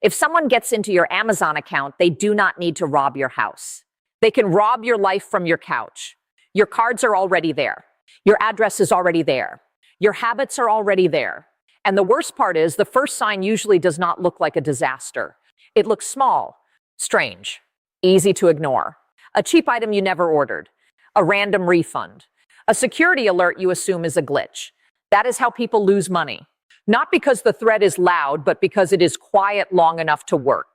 If someone gets into your Amazon account, they do not need to rob your house. They can rob your life from your couch. Your cards are already there. Your address is already there. Your habits are already there. And the worst part is, the first sign usually does not look like a disaster. It looks small, strange, easy to ignore. A cheap item you never ordered. A random refund. A security alert you assume is a glitch. That is how people lose money. Not because the threat is loud, but because it is quiet long enough to work.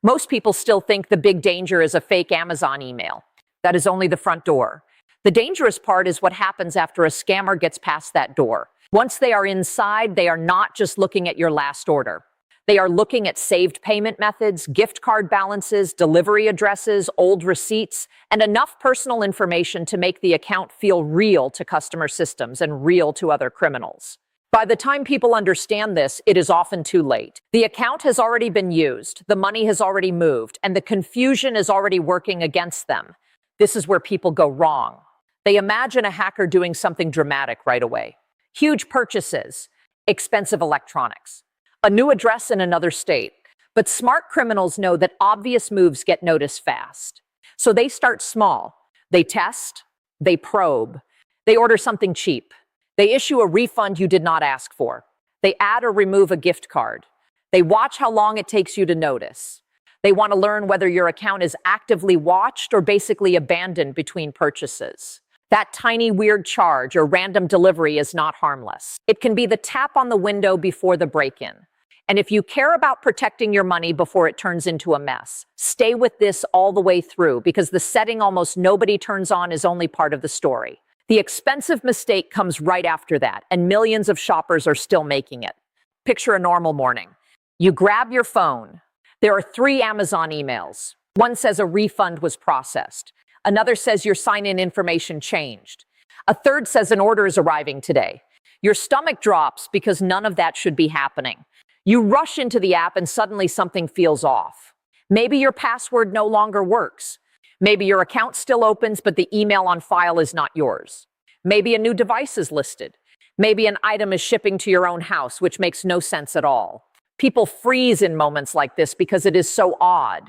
Most people still think the big danger is a fake Amazon email. That is only the front door. The dangerous part is what happens after a scammer gets past that door. Once they are inside, they are not just looking at your last order. They are looking at saved payment methods, gift card balances, delivery addresses, old receipts, and enough personal information to make the account feel real to customer systems and real to other criminals. By the time people understand this, it is often too late. The account has already been used, the money has already moved, and the confusion is already working against them. This is where people go wrong. They imagine a hacker doing something dramatic right away. Huge purchases, expensive electronics, a new address in another state. But smart criminals know that obvious moves get noticed fast. So they start small. They test, they probe, they order something cheap. They issue a refund you did not ask for. They add or remove a gift card. They watch how long it takes you to notice. They want to learn whether your account is actively watched or basically abandoned between purchases. That tiny weird charge or random delivery is not harmless. It can be the tap on the window before the break-in. And if you care about protecting your money before it turns into a mess, stay with this all the way through, because the setting almost nobody turns on is only part of the story. The expensive mistake comes right after that, and millions of shoppers are still making it. Picture a normal morning. You grab your phone. There are 3 Amazon emails. One says a refund was processed. Another says your sign-in information changed. A third says an order is arriving today. Your stomach drops because none of that should be happening. You rush into the app and suddenly something feels off. Maybe your password no longer works. Maybe your account still opens, but the email on file is not yours. Maybe a new device is listed. Maybe an item is shipping to your own house, which makes no sense at all. People freeze in moments like this because it is so odd.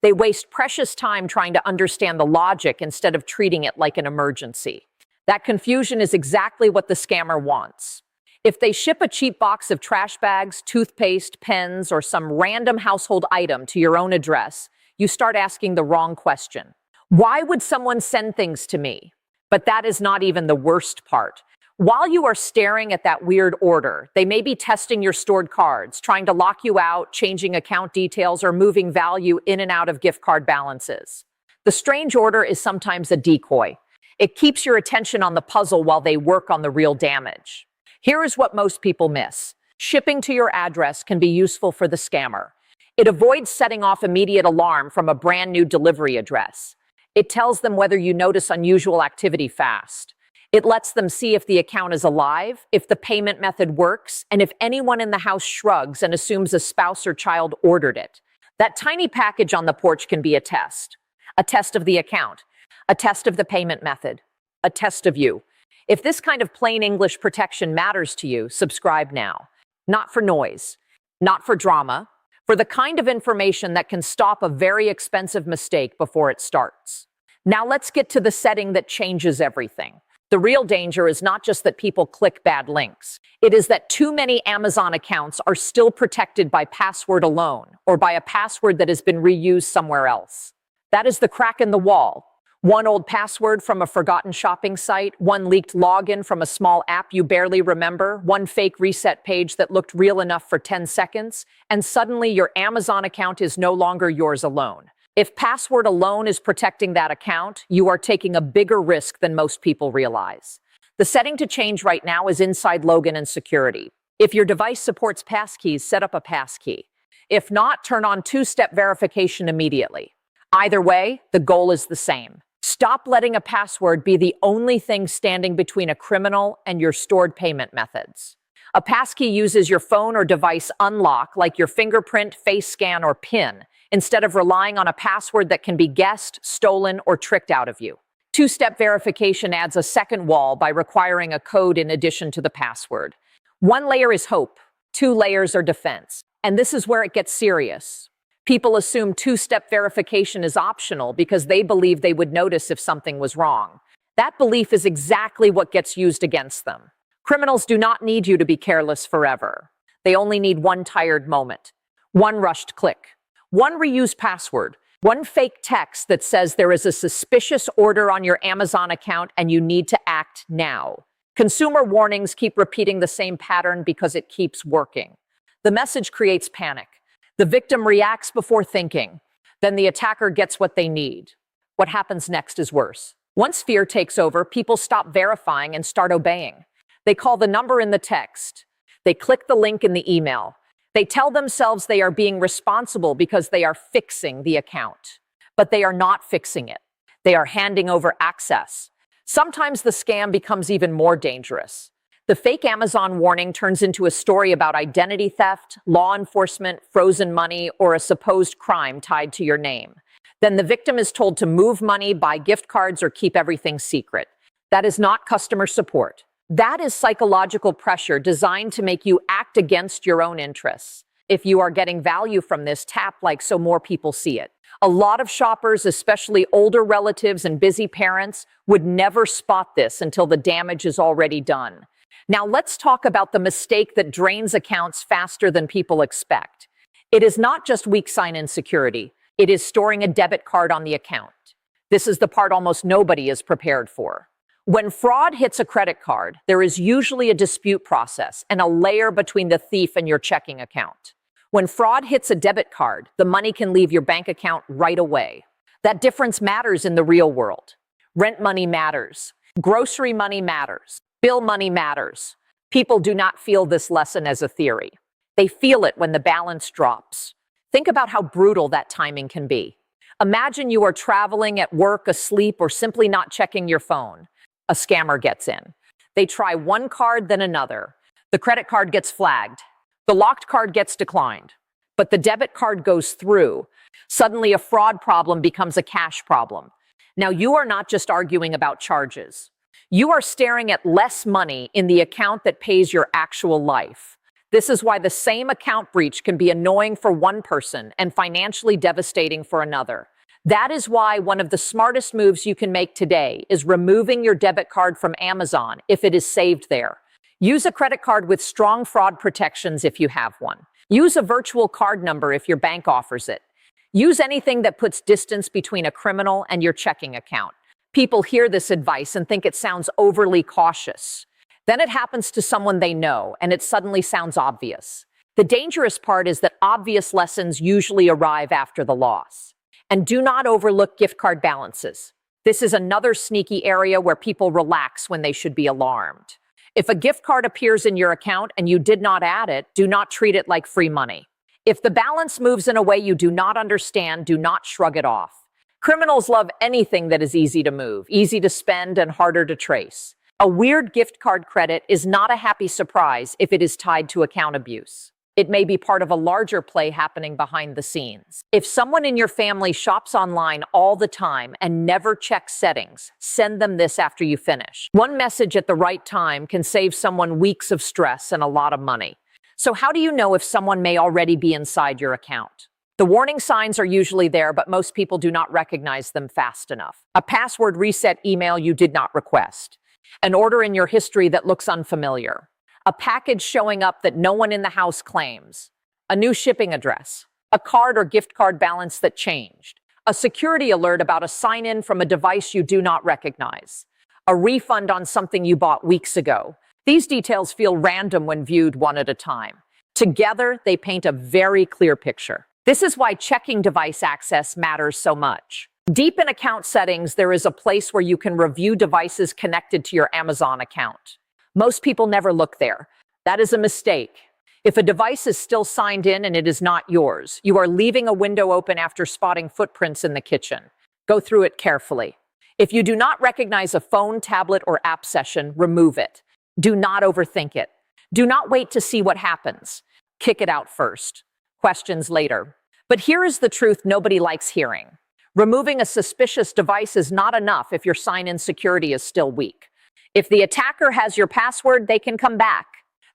They waste precious time trying to understand the logic instead of treating it like an emergency. That confusion is exactly what the scammer wants. If they ship a cheap box of trash bags, toothpaste, pens, or some random household item to your own address, you start asking the wrong question. Why would someone send things to me? But that is not even the worst part. While you are staring at that weird order, they may be testing your stored cards, trying to lock you out, changing account details, or moving value in and out of gift card balances. The strange order is sometimes a decoy. It keeps your attention on the puzzle while they work on the real damage. Here is what most people miss. Shipping to your address can be useful for the scammer. It avoids setting off immediate alarm from a brand new delivery address. It tells them whether you notice unusual activity fast. It lets them see if the account is alive, if the payment method works, and if anyone in the house shrugs and assumes a spouse or child ordered it. That tiny package on the porch can be a test. A test of the account, a test of the payment method, a test of you. If this kind of plain English protection matters to you, subscribe now. Not for noise, not for drama, for the kind of information that can stop a very expensive mistake before it starts. Now let's get to the setting that changes everything. The real danger is not just that people click bad links. It is that too many Amazon accounts are still protected by password alone, or by a password that has been reused somewhere else. That is the crack in the wall. One old password from a forgotten shopping site, one leaked login from a small app you barely remember, one fake reset page that looked real enough for 10 seconds, and suddenly your Amazon account is no longer yours alone. If password alone is protecting that account, you are taking a bigger risk than most people realize. The setting to change right now is inside login and security. If your device supports passkeys, set up a passkey. If not, turn on two-step verification immediately. Either way, the goal is the same. Stop letting a password be the only thing standing between a criminal and your stored payment methods. A passkey uses your phone or device unlock, like your fingerprint, face scan, or PIN, instead of relying on a password that can be guessed, stolen, or tricked out of you. Two-step verification adds a second wall by requiring a code in addition to the password. One layer is hope, 2 layers are defense. And this is where it gets serious. People assume two-step verification is optional because they believe they would notice if something was wrong. That belief is exactly what gets used against them. Criminals do not need you to be careless forever. They only need one tired moment, one rushed click, one reused password, one fake text that says there is a suspicious order on your Amazon account and you need to act now. Consumer warnings keep repeating the same pattern because it keeps working. The message creates panic. The victim reacts before thinking. Then the attacker gets what they need. What happens next is worse. Once fear takes over, people stop verifying and start obeying. They call the number in the text. They click the link in the email. They tell themselves they are being responsible because they are fixing the account. But they are not fixing it. They are handing over access. Sometimes the scam becomes even more dangerous. The fake Amazon warning turns into a story about identity theft, law enforcement, frozen money, or a supposed crime tied to your name. Then the victim is told to move money, buy gift cards, or keep everything secret. That is not customer support. That is psychological pressure designed to make you act against your own interests. If you are getting value from this, tap like so more people see it. A lot of shoppers, especially older relatives and busy parents, would never spot this until the damage is already done. Now let's talk about the mistake that drains accounts faster than people expect. It is not just weak sign-in security. It is storing a debit card on the account. This is the part almost nobody is prepared for. When fraud hits a credit card, there is usually a dispute process and a layer between the thief and your checking account. When fraud hits a debit card, the money can leave your bank account right away. That difference matters in the real world. Rent money matters. Grocery money matters. Bill money matters. People do not feel this lesson as a theory. They feel it when the balance drops. Think about how brutal that timing can be. Imagine you are traveling, at work, asleep, or simply not checking your phone. A scammer gets in. They try one card, then another. The credit card gets flagged. The locked card gets declined. But the debit card goes through. Suddenly, a fraud problem becomes a cash problem. Now, you are not just arguing about charges. You are staring at less money in the account that pays your actual life. This is why the same account breach can be annoying for one person and financially devastating for another. That is why one of the smartest moves you can make today is removing your debit card from Amazon if it is saved there. Use a credit card with strong fraud protections if you have one. Use a virtual card number if your bank offers it. Use anything that puts distance between a criminal and your checking account. People hear this advice and think it sounds overly cautious. Then it happens to someone they know, and it suddenly sounds obvious. The dangerous part is that obvious lessons usually arrive after the loss. And do not overlook gift card balances. This is another sneaky area where people relax when they should be alarmed. If a gift card appears in your account and you did not add it, do not treat it like free money. If the balance moves in a way you do not understand, do not shrug it off. Criminals love anything that is easy to move, easy to spend, and harder to trace. A weird gift card credit is not a happy surprise if it is tied to account abuse. It may be part of a larger play happening behind the scenes. If someone in your family shops online all the time and never checks settings, send them this after you finish. One message at the right time can save someone weeks of stress and a lot of money. So how do you know if someone may already be inside your account? The warning signs are usually there, but most people do not recognize them fast enough. A password reset email you did not request. An order in your history that looks unfamiliar. A package showing up that no one in the house claims. A new shipping address. A card or gift card balance that changed. A security alert about a sign-in from a device you do not recognize. A refund on something you bought weeks ago. These details feel random when viewed one at a time. Together, they paint a very clear picture. This is why checking device access matters so much. Deep in account settings, there is a place where you can review devices connected to your Amazon account. Most people never look there. That is a mistake. If a device is still signed in and it is not yours, you are leaving a window open after spotting footprints in the kitchen. Go through it carefully. If you do not recognize a phone, tablet, or app session, remove it. Do not overthink it. Do not wait to see what happens. Kick it out first. Questions later. But here is the truth nobody likes hearing. Removing a suspicious device is not enough if your sign-in security is still weak. If the attacker has your password, they can come back.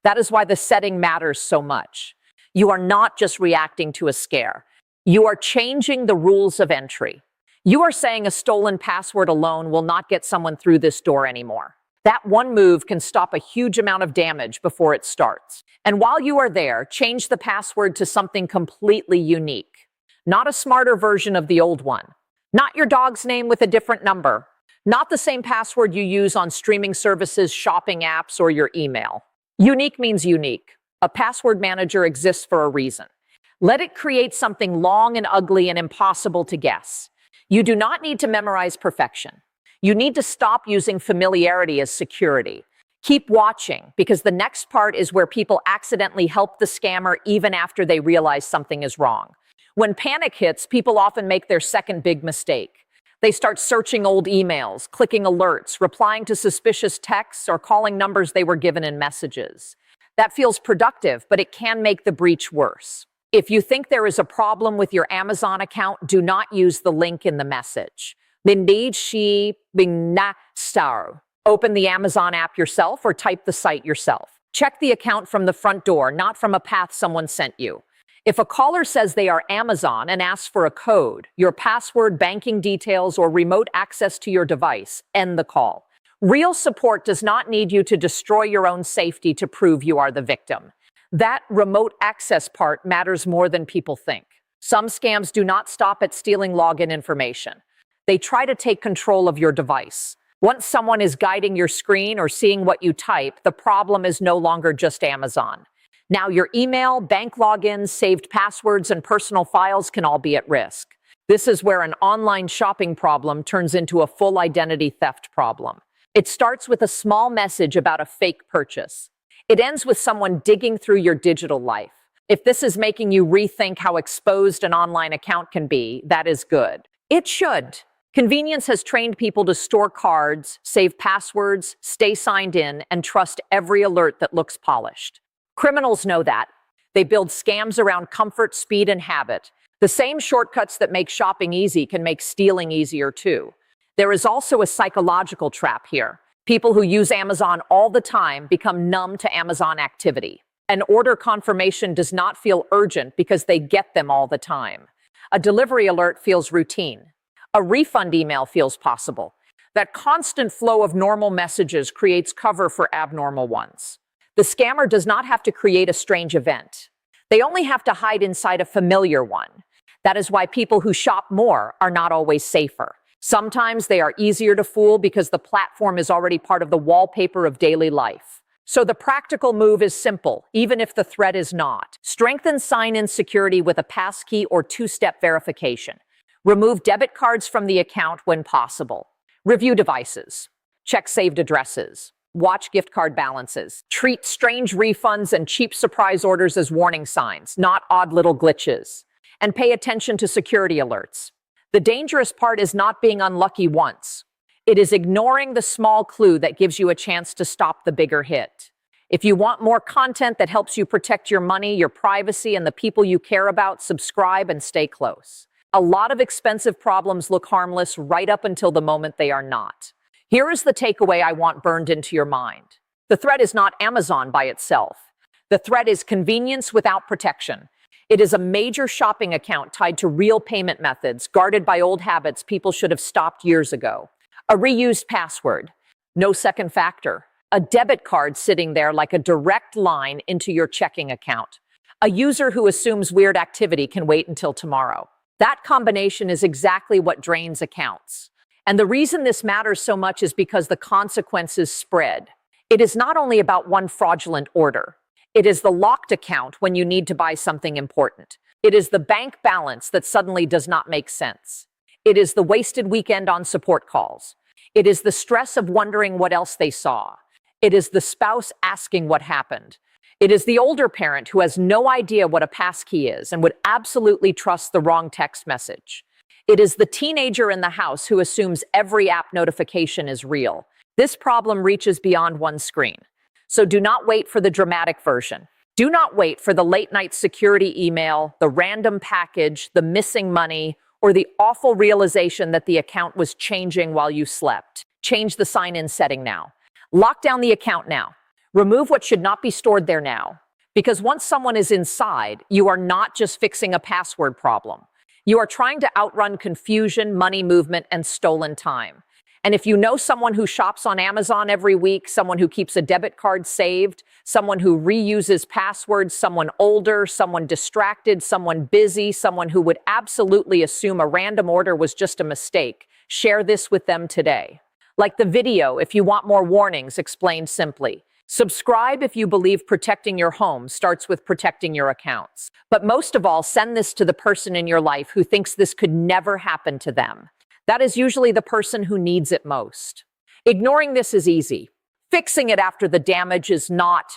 That is why the setting matters so much. You are not just reacting to a scare. You are changing the rules of entry. You are saying a stolen password alone will not get someone through this door anymore. That one move can stop a huge amount of damage before it starts. And while you are there, change the password to something completely unique. Not a smarter version of the old one. Not your dog's name with a different number. Not the same password you use on streaming services, shopping apps, or your email. Unique means unique. A password manager exists for a reason. Let it create something long and ugly and impossible to guess. You do not need to memorize perfection. You need to stop using familiarity as security. Keep watching, because the next part is where people accidentally help the scammer even after they realize something is wrong. When panic hits, people often make their second big mistake. They start searching old emails, clicking alerts, replying to suspicious texts, or calling numbers they were given in messages. That feels productive, but it can make the breach worse. If you think there is a problem with your Amazon account, do not use the link in the message. Open the Amazon app yourself or type the site yourself. Check the account from the front door, not from a path someone sent you. If a caller says they are Amazon and asks for a code, your password, banking details, or remote access to your device, end the call. Real support does not need you to destroy your own safety to prove you are the victim. That remote access part matters more than people think. Some scams do not stop at stealing login information. They try to take control of your device. Once someone is guiding your screen or seeing what you type, the problem is no longer just Amazon. Now your email, bank logins, saved passwords, and personal files can all be at risk. This is where an online shopping problem turns into a full identity theft problem. It starts with a small message about a fake purchase. It ends with someone digging through your digital life. If this is making you rethink how exposed an online account can be, that is good. It should. Convenience has trained people to store cards, save passwords, stay signed in, and trust every alert that looks polished. Criminals know that. They build scams around comfort, speed, and habit. The same shortcuts that make shopping easy can make stealing easier too. There is also a psychological trap here. People who use Amazon all the time become numb to Amazon activity. An order confirmation does not feel urgent because they get them all the time. A delivery alert feels routine. A refund email feels possible. That constant flow of normal messages creates cover for abnormal ones. The scammer does not have to create a strange event. They only have to hide inside a familiar one. That is why people who shop more are not always safer. Sometimes they are easier to fool because the platform is already part of the wallpaper of daily life. So the practical move is simple, even if the threat is not. Strengthen sign-in security with a passkey or two-step verification. Remove debit cards from the account when possible. Review devices. Check saved addresses. Watch gift card balances. Treat strange refunds and cheap surprise orders as warning signs, not odd little glitches. And pay attention to security alerts. The dangerous part is not being unlucky once. It is ignoring the small clue that gives you a chance to stop the bigger hit. If you want more content that helps you protect your money, your privacy, and the people you care about, subscribe and stay close. A lot of expensive problems look harmless right up until the moment they are not. Here is the takeaway I want burned into your mind. The threat is not Amazon by itself. The threat is convenience without protection. It is a major shopping account tied to real payment methods, guarded by old habits people should have stopped years ago. A reused password. No second factor. A debit card sitting there like a direct line into your checking account. A user who assumes weird activity can wait until tomorrow. That combination is exactly what drains accounts. And the reason this matters so much is because the consequences spread. It is not only about one fraudulent order. It is the locked account when you need to buy something important. It is the bank balance that suddenly does not make sense. It is the wasted weekend on support calls. It is the stress of wondering what else they saw. It is the spouse asking what happened. It is the older parent who has no idea what a passkey is and would absolutely trust the wrong text message. It is the teenager in the house who assumes every app notification is real. This problem reaches beyond one screen. So do not wait for the dramatic version. Do not wait for the late-night security email, the random package, the missing money, or the awful realization that the account was changing while you slept. Change the sign-in setting now. Lock down the account now. Remove what should not be stored there now. Because once someone is inside, you are not just fixing a password problem. You are trying to outrun confusion, money movement, and stolen time. And if you know someone who shops on Amazon every week, someone who keeps a debit card saved, someone who reuses passwords, someone older, someone distracted, someone busy, someone who would absolutely assume a random order was just a mistake, share this with them today. Like the video, if you want more warnings, explained simply. Subscribe if you believe protecting your home starts with protecting your accounts. But most of all, send this to the person in your life who thinks this could never happen to them. That is usually the person who needs it most. Ignoring this is easy. Fixing it after the damage is not.